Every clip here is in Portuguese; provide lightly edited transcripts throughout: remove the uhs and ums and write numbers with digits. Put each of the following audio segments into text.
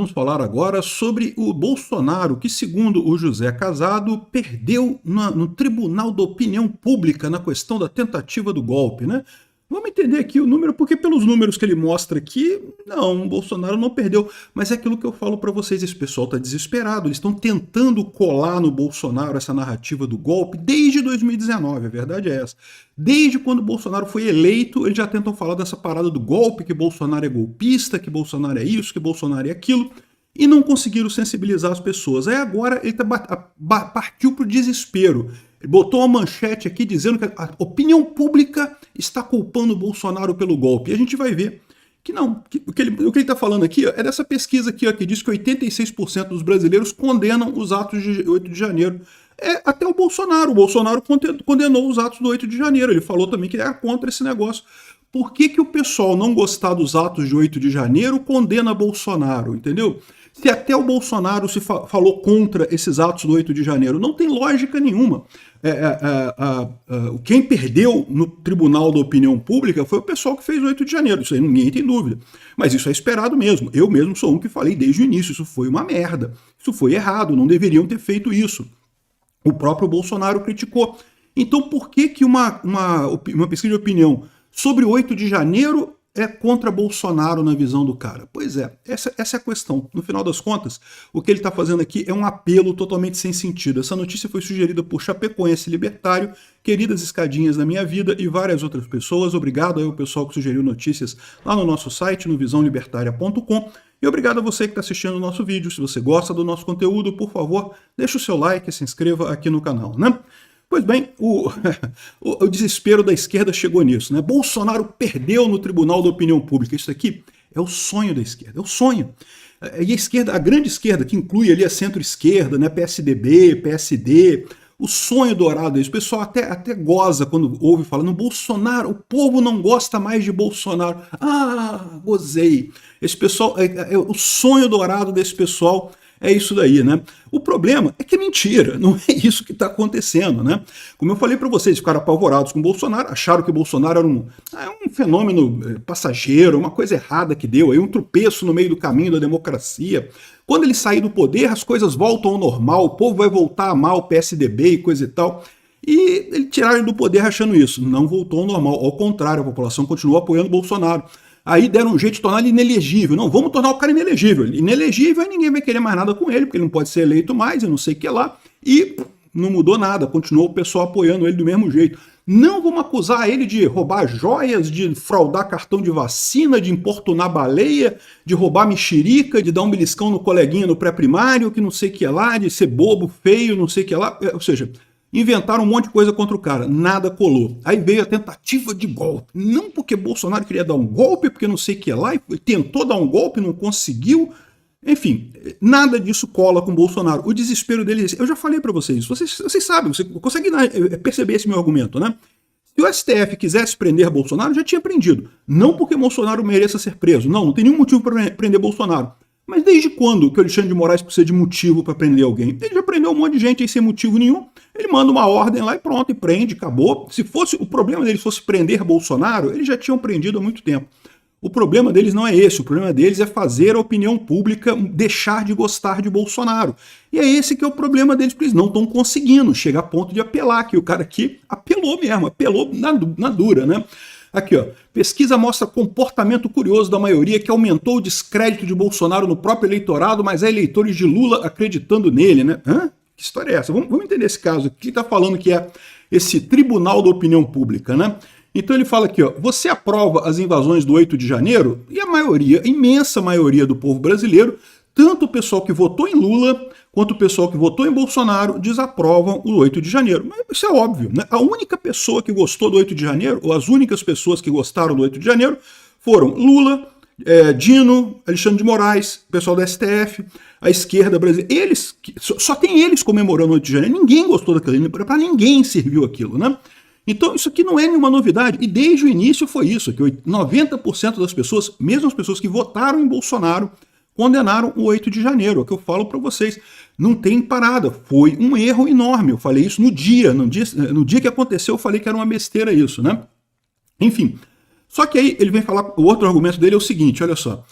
vamos falar agora sobre o Bolsonaro, que, segundo o José Casado, perdeu no Tribunal da Opinião Pública na questão da tentativa do golpe, né? Vamos entender aqui o número, porque pelos números que ele mostra aqui, não, o Bolsonaro não perdeu. Mas é aquilo que eu falo para vocês, esse pessoal está desesperado, eles estão tentando colar no Bolsonaro essa narrativa do golpe desde 2019, a verdade é essa. Desde quando o Bolsonaro foi eleito, eles já tentam falar dessa parada do golpe, que Bolsonaro é golpista, que Bolsonaro é isso, que Bolsonaro é aquilo, e não conseguiram sensibilizar as pessoas. Aí agora ele partiu para o desespero. Ele botou uma manchete aqui dizendo que a opinião pública está culpando o Bolsonaro pelo golpe. E a gente vai ver que não. O que ele está falando aqui é dessa pesquisa aqui, que diz que 86% dos brasileiros condenam os atos de 8 de janeiro. Até o Bolsonaro. O Bolsonaro condenou os atos do 8 de janeiro. Ele falou também que era contra esse negócio. Por que o pessoal não gostar dos atos de 8 de janeiro condena Bolsonaro, entendeu? Se até o Bolsonaro se falou contra esses atos do 8 de janeiro, não tem lógica nenhuma. Quem perdeu no Tribunal da Opinião Pública foi o pessoal que fez o 8 de janeiro, isso aí ninguém tem dúvida. Mas isso é esperado mesmo. Eu mesmo sou um que falei desde o início, isso foi uma merda, isso foi errado, não deveriam ter feito isso. O próprio Bolsonaro criticou. Então por que uma pesquisa de opinião sobre o 8 de janeiro é contra Bolsonaro na visão do cara? Pois é, essa é a questão. No final das contas, o que ele está fazendo aqui é um apelo totalmente sem sentido. Essa notícia foi sugerida por Chapecoense Libertário, Queridas Escadinhas da Minha Vida e várias outras pessoas. Obrigado aí ao pessoal que sugeriu notícias lá no nosso site, no visãolibertaria.com. E obrigado a você que está assistindo o nosso vídeo. Se você gosta do nosso conteúdo, por favor, deixa o seu like e se inscreva aqui no canal, né? Pois bem, o desespero da esquerda chegou nisso, né? Bolsonaro perdeu no Tribunal da Opinião Pública. Isso aqui é o sonho da esquerda, é o sonho. E a esquerda, a grande esquerda, que inclui ali a centro-esquerda, né? PSDB, PSD, o sonho dourado deles. O pessoal até goza quando ouve falando Bolsonaro, o povo não gosta mais de Bolsonaro. Ah, gozei. Esse pessoal, o sonho dourado desse pessoal é isso daí, né? O problema é que é mentira, não é isso que está acontecendo, né? Como eu falei para vocês, ficaram apavorados com o Bolsonaro, acharam que o Bolsonaro era um fenômeno passageiro, uma coisa errada que deu, aí um tropeço no meio do caminho da democracia. Quando ele sair do poder, as coisas voltam ao normal, o povo vai voltar a amar o PSDB e coisa e tal. E ele tiraram ele do poder achando isso. Não voltou ao normal, ao contrário, a população continua apoiando o Bolsonaro. Aí deram um jeito de tornar ele inelegível. Não, vamos tornar o cara inelegível. Inelegível, aí ninguém vai querer mais nada com ele, porque ele não pode ser eleito mais, eu não sei o que lá. E não mudou nada, continuou o pessoal apoiando ele do mesmo jeito. Não vamos acusar ele de roubar joias, de fraudar cartão de vacina, de importunar baleia, de roubar mexerica, de dar um beliscão no coleguinha no pré-primário, que não sei o que lá, de ser bobo, feio, não sei o que lá. Ou seja, inventaram um monte de coisa contra o cara, nada colou. Aí veio a tentativa de golpe. Não porque Bolsonaro queria dar um golpe, porque não sei o que lá, e tentou dar um golpe, não conseguiu. Enfim, nada disso cola com Bolsonaro. O desespero dele, eu já falei para vocês, vocês sabem, você consegue perceber esse meu argumento, né? Se o STF quisesse prender Bolsonaro, já tinha prendido. Não porque Bolsonaro mereça ser preso, não tem nenhum motivo para prender Bolsonaro. Mas desde quando que o Alexandre de Moraes precisa de motivo para prender alguém? Ele já prendeu um monte de gente aí sem motivo nenhum. Ele manda uma ordem lá e pronto, e prende, acabou. Se fosse o problema deles fosse prender Bolsonaro, eles já tinham prendido há muito tempo. O problema deles não é esse, o problema deles é fazer a opinião pública deixar de gostar de Bolsonaro. E é esse que é o problema deles, porque eles não estão conseguindo chegar a ponto de apelar, que o cara aqui apelou mesmo, apelou na dura, né? Aqui, ó, pesquisa mostra comportamento curioso da maioria que aumentou o descrédito de Bolsonaro no próprio eleitorado, mas há eleitores de Lula acreditando nele, né? Hã? Que história é essa? Vamos entender esse caso. O que está falando que é esse Tribunal da Opinião Pública, né? Então ele fala aqui, ó, você aprova as invasões do 8 de janeiro? E a maioria, a imensa maioria do povo brasileiro, tanto o pessoal que votou em Lula, quanto o pessoal que votou em Bolsonaro, desaprovam o 8 de janeiro. Mas isso é óbvio, né? A única pessoa que gostou do 8 de janeiro, ou as únicas pessoas que gostaram do 8 de janeiro, foram Lula, Dino, Alexandre de Moraes, pessoal da STF, a esquerda brasileira. Eles, só tem eles comemorando o 8 de janeiro. Ninguém gostou daquilo, para ninguém serviu aquilo, né? Então isso aqui não é nenhuma novidade, e desde o início foi isso, que 90% das pessoas, mesmo as pessoas que votaram em Bolsonaro, condenaram o 8 de janeiro, é o que eu falo para vocês. Não tem parada, foi um erro enorme, eu falei isso no dia que aconteceu eu falei que era uma besteira isso, né? Enfim, só que aí ele vem falar, o outro argumento dele é o seguinte, olha só,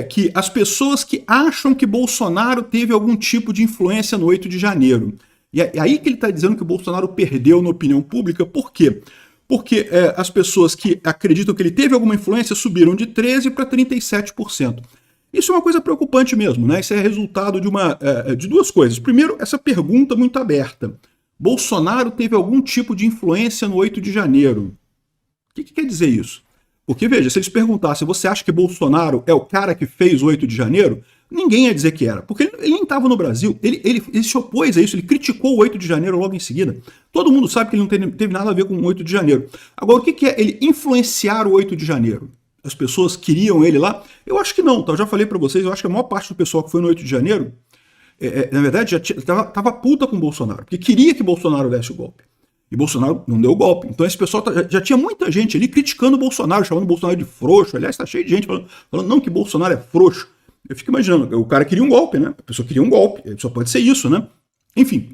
que as pessoas que acham que Bolsonaro teve algum tipo de influência no 8 de janeiro. E é aí que ele está dizendo que o Bolsonaro perdeu na opinião pública. Por quê? Porque as pessoas que acreditam que ele teve alguma influência subiram de 13% para 37%. Isso é uma coisa preocupante mesmo, né? Isso é resultado de duas coisas. Primeiro, essa pergunta muito aberta. Bolsonaro teve algum tipo de influência no 8 de janeiro? O que quer dizer isso? Porque, veja, se eles perguntassem, você acha que Bolsonaro é o cara que fez o 8 de janeiro? Ninguém ia dizer que era, porque ele nem estava no Brasil, ele se opôs a isso, ele criticou o 8 de janeiro logo em seguida. Todo mundo sabe que ele não teve nada a ver com o 8 de janeiro. Agora, o que é ele influenciar o 8 de janeiro? As pessoas queriam ele lá? Eu acho que não, tá? Eu já falei para vocês, eu acho que a maior parte do pessoal que foi no 8 de janeiro, na verdade, já estava puta com o Bolsonaro, porque queria que Bolsonaro desse o golpe. E Bolsonaro não deu o golpe. Então esse pessoal já tinha muita gente ali criticando o Bolsonaro, chamando o Bolsonaro de frouxo. Aliás, está cheio de gente falando não, que Bolsonaro é frouxo. Eu fico imaginando, o cara queria um golpe, né? A pessoa queria um golpe, só pode ser isso, né? Enfim.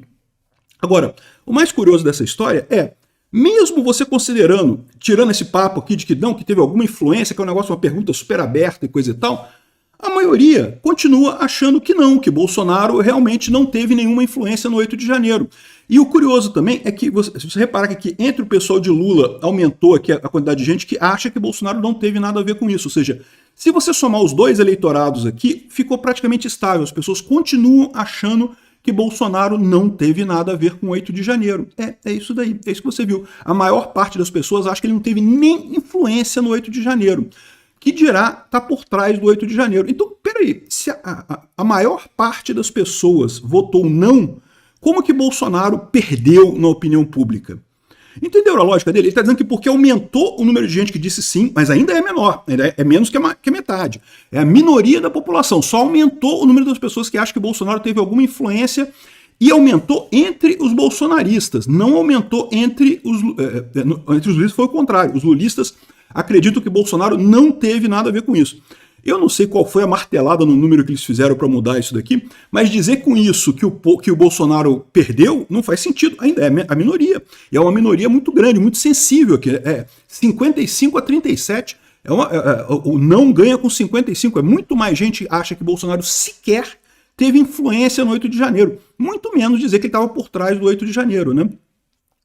Agora, o mais curioso dessa história é, mesmo você considerando, tirando esse papo aqui de que não, que teve alguma influência, que é um negócio, uma pergunta super aberta e coisa e tal, a maioria continua achando que não, que Bolsonaro realmente não teve nenhuma influência no 8 de janeiro. E o curioso também é que, se você reparar que aqui, entre o pessoal de Lula aumentou aqui a quantidade de gente que acha que Bolsonaro não teve nada a ver com isso. Ou seja, se você somar os dois eleitorados aqui, ficou praticamente estável. As pessoas continuam achando que Bolsonaro não teve nada a ver com o 8 de janeiro. É isso daí, é isso que você viu. A maior parte das pessoas acha que ele não teve nem influência no 8 de janeiro. Que dirá tá por trás do 8 de janeiro. Então, peraí, se a maior parte das pessoas votou não, como que Bolsonaro perdeu na opinião pública? Entenderam a lógica dele? Ele está dizendo que porque aumentou o número de gente que disse sim, mas ainda é menor, ainda é menos que a metade. É a minoria da população, só aumentou o número das pessoas que acham que Bolsonaro teve alguma influência e aumentou entre os bolsonaristas, não aumentou entre os lulistas, foi o contrário. Os lulistas acreditam que Bolsonaro não teve nada a ver com isso. Eu não sei qual foi a martelada no número que eles fizeram para mudar isso daqui, mas dizer com isso que o Bolsonaro perdeu não faz sentido. Ainda é a minoria. E é uma minoria muito grande, muito sensível aqui. 55 a 37. O não ganha com 55. É muito mais gente acha que Bolsonaro sequer teve influência no 8 de janeiro. Muito menos dizer que ele estava por trás do 8 de janeiro, né?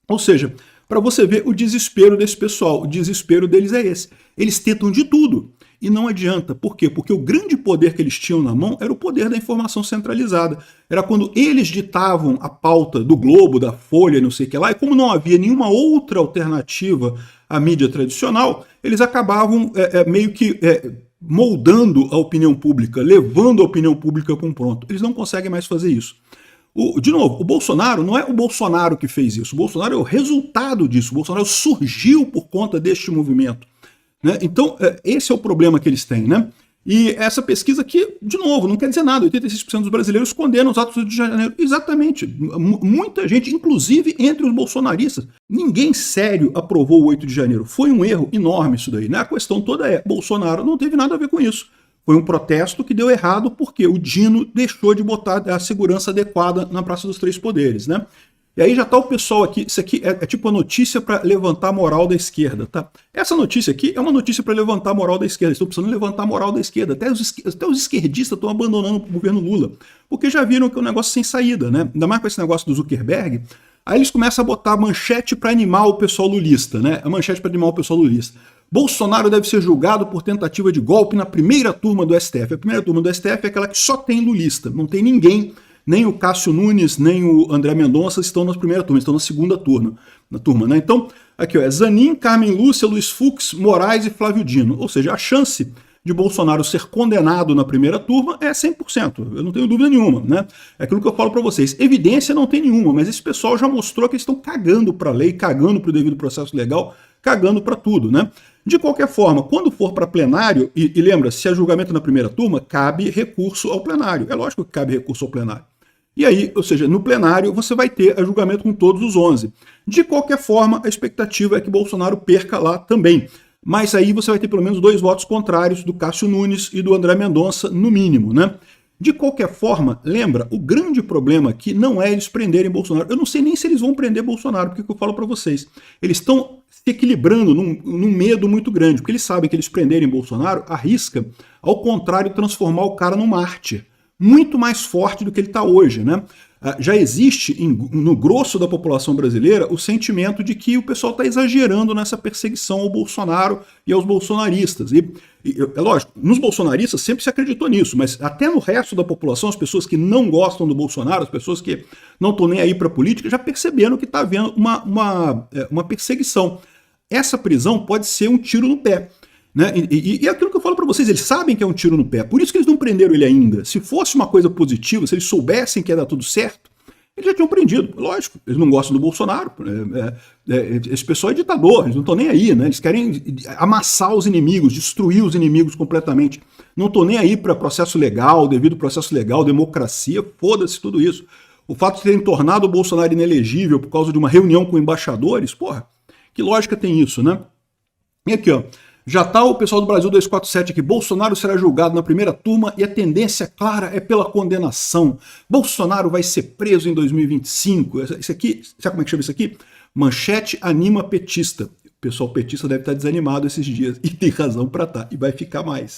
Ou seja, para você ver o desespero desse pessoal, o desespero deles é esse. Eles tentam de tudo. E não adianta. Por quê? Porque o grande poder que eles tinham na mão era o poder da informação centralizada. Era quando eles ditavam a pauta do Globo, da Folha, não sei o que lá, e como não havia nenhuma outra alternativa à mídia tradicional, eles acabavam meio que moldando a opinião pública, levando a opinião pública para um ponto. Eles não conseguem mais fazer isso. De novo, o Bolsonaro não é o Bolsonaro que fez isso. O Bolsonaro é o resultado disso. O Bolsonaro surgiu por conta deste movimento. Né? Então, esse é o problema que eles têm. Né? E essa pesquisa aqui, de novo, não quer dizer nada. 86% dos brasileiros condenam os atos do 8 de janeiro. Exatamente. Muita gente, inclusive entre os bolsonaristas. Ninguém sério aprovou o 8 de janeiro. Foi um erro enorme isso daí. Né? A questão toda é, Bolsonaro não teve nada a ver com isso. Foi um protesto que deu errado porque o Dino deixou de botar a segurança adequada na Praça dos Três Poderes. Né? E aí já tá o pessoal aqui, isso aqui é tipo a notícia para levantar a moral da esquerda, tá? Essa notícia aqui é uma notícia para levantar a moral da esquerda, estão precisando levantar a moral da esquerda, até os esquerdistas estão abandonando o governo Lula, porque já viram que é um negócio sem saída, né? Ainda mais com esse negócio do Zuckerberg, aí eles começam a botar a manchete para animar o pessoal lulista, né? A manchete para animar o pessoal lulista. Bolsonaro deve ser julgado por tentativa de golpe na primeira turma do STF. A primeira turma do STF é aquela que só tem lulista, não tem ninguém. Nem o Cássio Nunes, nem o André Mendonça estão na primeira turma, estão na segunda turma. Né? Então, aqui ó, é Zanin, Carmen Lúcia, Luiz Fux, Moraes e Flávio Dino. Ou seja, a chance de Bolsonaro ser condenado na primeira turma é 100%. Eu não tenho dúvida nenhuma. Né? É aquilo que eu falo para vocês. Evidência não tem nenhuma, mas esse pessoal já mostrou que eles estão cagando para a lei, cagando para o devido processo legal, cagando para tudo. Né? De qualquer forma, quando for para plenário, e lembra, se é julgamento na primeira turma, cabe recurso ao plenário. É lógico que cabe recurso ao plenário. E aí, ou seja, no plenário você vai ter julgamento com todos os 11. De qualquer forma, a expectativa é que Bolsonaro perca lá também. Mas aí você vai ter pelo menos 2 votos contrários do Cássio Nunes e do André Mendonça, no mínimo, né? De qualquer forma, lembra, o grande problema aqui não é eles prenderem Bolsonaro. Eu não sei nem se eles vão prender Bolsonaro, porque eu falo para vocês. Eles estão se equilibrando num medo muito grande, porque eles sabem que eles prenderem Bolsonaro arrisca, ao contrário, transformar o cara num mártir, muito mais forte do que ele está hoje, né? Já existe no grosso da população brasileira o sentimento de que o pessoal está exagerando nessa perseguição ao Bolsonaro e aos bolsonaristas. E é lógico, nos bolsonaristas sempre se acreditou nisso, mas até no resto da população, as pessoas que não gostam do Bolsonaro, as pessoas que não estão nem aí para a política, já perceberam que está havendo uma perseguição. Essa prisão pode ser um tiro no pé. Né? E é aquilo que eu falo para vocês, eles sabem que é um tiro no pé, por isso que eles não prenderam ele ainda. Se fosse uma coisa positiva, se eles soubessem que ia dar tudo certo, eles já tinham prendido. Lógico, eles não gostam do Bolsonaro, esse pessoal é ditador, eles não estão nem aí, né? Eles querem amassar os inimigos, destruir os inimigos completamente. Não estão nem aí para processo legal, devido ao processo legal, democracia, foda-se tudo isso. O fato de terem tornado o Bolsonaro inelegível por causa de uma reunião com embaixadores, porra, que lógica tem isso, né? E aqui, ó. Já está o pessoal do Brasil 247 aqui. Bolsonaro será julgado na primeira turma e a tendência clara é pela condenação. Bolsonaro vai ser preso em 2025. Isso aqui, sabe como é que chama isso aqui? Manchete anima petista. O pessoal petista deve estar desanimado esses dias. E tem razão para estar. E vai ficar mais.